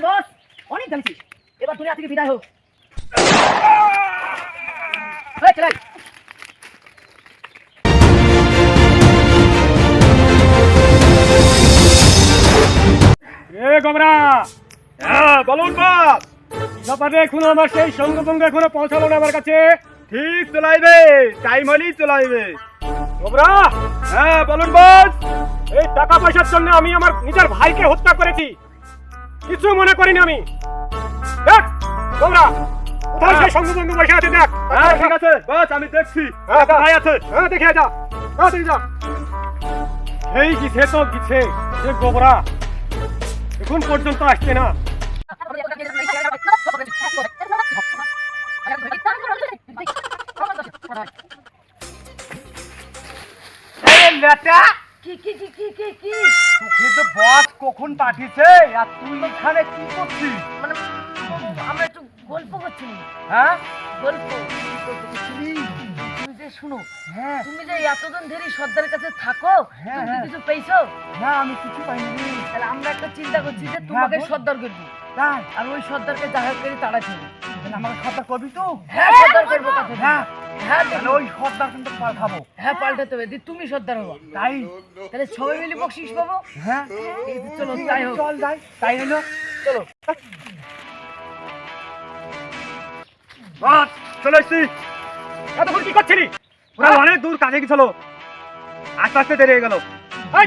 বস অনেক জানছি, এবার দুনিয়া থেকে বিদায় হোক। চলাই গোবরা। হ্যাঁ বলুন বস। ব্যাপারে এখনো আমার সেই সঙ্গভঙ্গ এখনো পৌঁছালো না আমার কাছে। ঠিক চলাইবে, টাইম হলেই চলাইবে গোবরা। হ্যাঁ বলুন বস। এই টাকা পয়সার জন্য আমি আমার নিজের ভাইকে হত্যা করেছি, কিছু মনে করিনি আমি। দেখ গোবরা, কোথায় সেই সঙ্গভঙ্গ বসে আছে দেখ। হ্যাঁ ঠিক আছে বস, আমি দেখছি। হ্যাঁ ভাই আছে, হ্যাঁ দেখে যা, হ্যাঁ দেখে যা। এই গিছে তো গিছে যে গোবরা এখন পর্যন্ত আসছে না। কখন পাঠিয়েছে আর তুই এখানে কি করছিস? মানে আমরা একটু গল্প করছি। হ্যাঁ গল্প তুমি যে শুনো, হ্যাঁ তুমি যে এতদিন ধরে সর্দারের কাছে থাকো, হ্যাঁ, তুমি হ্যাঁ। কিছু পেয়েছো? না আমি কিছু পাইনি। তাহলে আমরা একটা চিন্তা করছি যে তোমাকে বল। সর্দার করবো, তাই আর ওই সর্দারকে জাহাজ করে তাড়াচ্ছি। তাহলে আমাকে সর্দার করবি তো? হ্যাঁ সর্দার করবো কাছে। হ্যাঁ হ্যাঁ তাহলে ওই সর্দার কিন্তু পাঠাবো। হ্যাঁ পাল্টাতে হবে, তুমি সর্দার হবো, তাই তাহলে সবাই মিলে বকশিস পাবো। হ্যাঁ এই যে চলো যাই হোক, চল যাই। তাই হলো চলো। বস চলে এসছি। এতক্ষণ কি করছিলি? ওরা অনেক দূর কাছে গেছিল, আস্তে আস্তে দেরি হয়ে গেল। এই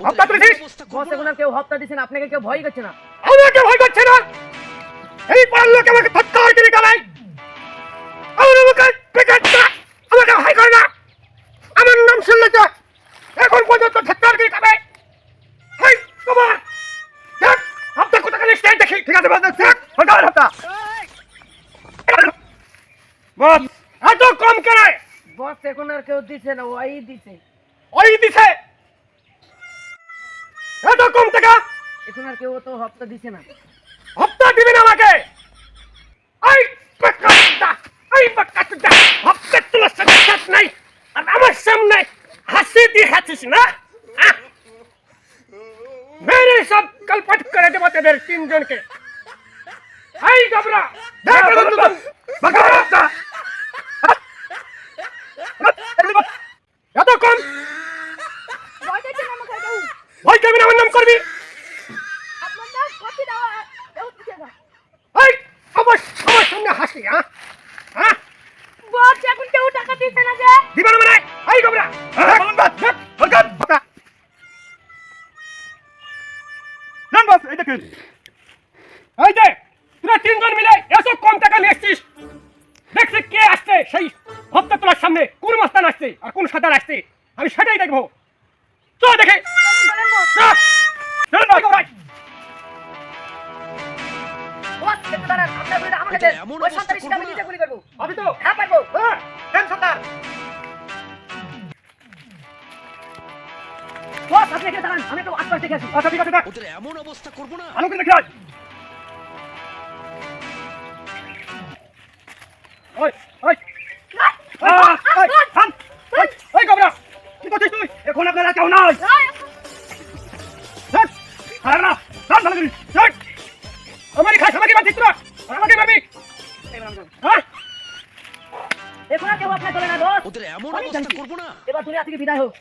হত্যা করেছিস? বস এখন আর কেউ হত্যা দিচ্ছে না, আপনাকে কেউ ভয় করছে না। আমাকে ভয় করছে না? এই পাড়ার লোক আমাকে হত্যা করে গালাই, আমার আমাকে পেটাচ্ছে, আমাকে ভয় করে না। আমার নাম শুনলে তো এখন পর্যন্ত হত্যা করে খাবে। এই তোমার দেখ হত্যা কোথা গেলে স্টেজ দেখি। ঠিক আছে বস, দেখ হত্যা হত্যা। বস এত কম কেন? বস এখন আর কেউ দিচ্ছে না, ওই দিচ্ছে। ওই দিছে এত কম টাকা? এখন আর কেউ তো হত্যা দিচ্ছে না। হত্যা দিবেন আমাকে? এই বাক্কাটা, এই বাক্কাটা হত্যা তোলা সাথে নাই, আর আমার সামনে হাসি দেখাচ্ছিস না? মেরে সব কলপট করে দেবো তোদের তিনজনকে। এই গবরা দেখ বাক্কাটা এত কম ভয় করবি না, আমার নাম করবি। এই আমার সামনে হাসি, হ্যাঁ হ্যাঁ বস এখন কেউ টাকা দিচ্ছে না যে। দিবেন মানে? এই গবরা বলুন বাস দেখ হলকাত বাতা জান বাস। এই দেখেন, এই যে তোরা তিনজন মিলে এত কম টাকা নিয়ে এসছিস, দেখছি কে আসছে সেই হত্যা তোলার সামনে, কোন মাস্তান আসছে আর কোন সাদার আসছে, আমি সেটাই দেখবো। চল দেখে চল ভাই। বস একটু দাঁড়ান, আপনার গুলিটা আমাকে দেন। ওই সন্তানের শিকার আমি নিজে গুলি করবো। আমি তো হ্যাঁ পারবো। হ্যাঁ দেন সর্দার। বস আপনি এখানে দাঁড়ান, আমি একটু আশপাশ দেখে আসি। আচ্ছা ঠিক আছে দেখ, ওদের এমন অবস্থা করবো না। ভালো করে দেখে আয়। ওই ওই ওই গবরা কি করছিস তুই? এখন আপনারা কেউ নাই। আর না রান ভালো করিস। আমারই খাস, আমাকে মারছিস তোরা, আর আমাকে মারবি? হ্যাঁ এখন আর কেউ আপনার চলে না বস। ওদের এমন অনেক অবস্থা জানছি, করবো না। এবার দুনিয়া থেকে বিদায় হোক।